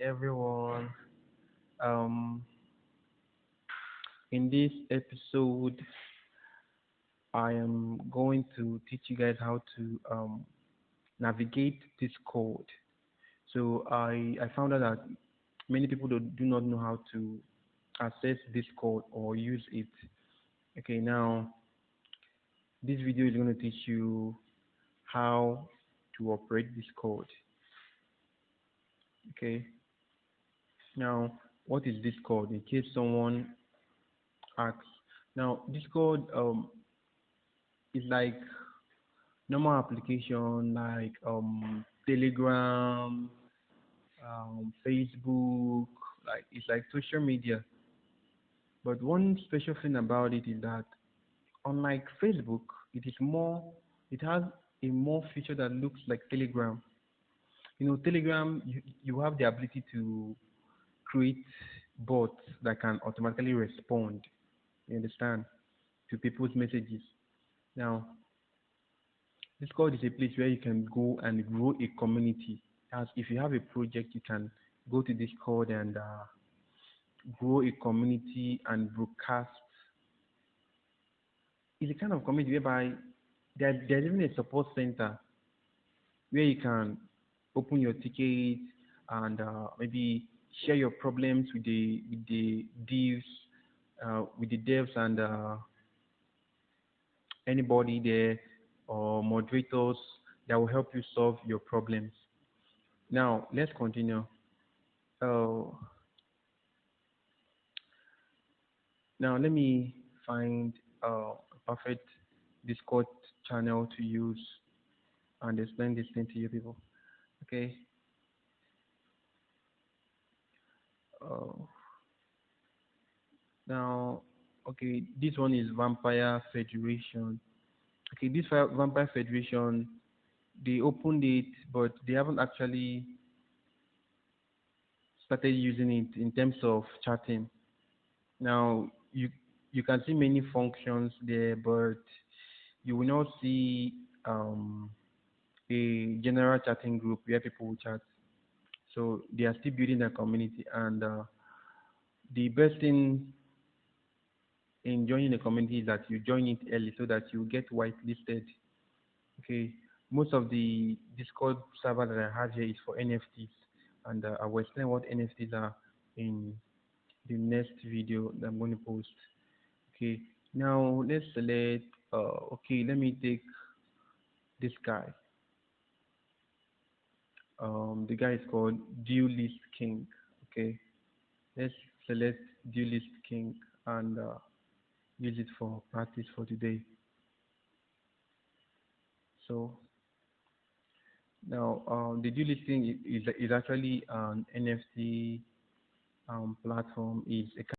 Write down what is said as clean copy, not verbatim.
everyone. Um, in this episode, I am going to teach you guys how to navigate Discord. So I found out that many people do not know how to access Discord or use it. Okay, now this video is going to teach you how to operate Discord. Okay, now what is Discord? In case someone asks. Now Discord is like normal application like Telegram, Facebook, like it's like social media. But one special thing about it is that unlike Facebook, it has a more feature that looks like Telegram. Telegram, you have the ability to create bots that can automatically respond, you understand, to people's messages. Now, Discord is a place where you can go and grow a community. As if you have a project, you can go to Discord and grow a community and broadcast. It's a kind of community whereby there's even a support center where you can open your ticket and maybe share your problems with the devs, with the devs and anybody there or moderators that will help you solve your problems. Now let's continue. Oh, now let me find a perfect Discord channel to use and explain this thing to you people. Okay. Uh, Now, okay, this one is Vampire Federation. Okay, this Vampire Federation, they opened it, but they haven't actually started using it in terms of chatting. Now, you can see many functions there, but you will not see a general chatting group where people will chat. So they are still building their community, and the best thing in joining the community is that you join it early so that you get whitelisted. Okay, most of the Discord server that I have here is for NFTs, and I will explain what NFTs are in the next video that I'm going to post. Okay, now let's select. Okay, let me take this guy. The guy is called Duelist King. Okay, let's select Duelist King and use it for practice for today. So now the Duelist King is actually an NFT platform. Is a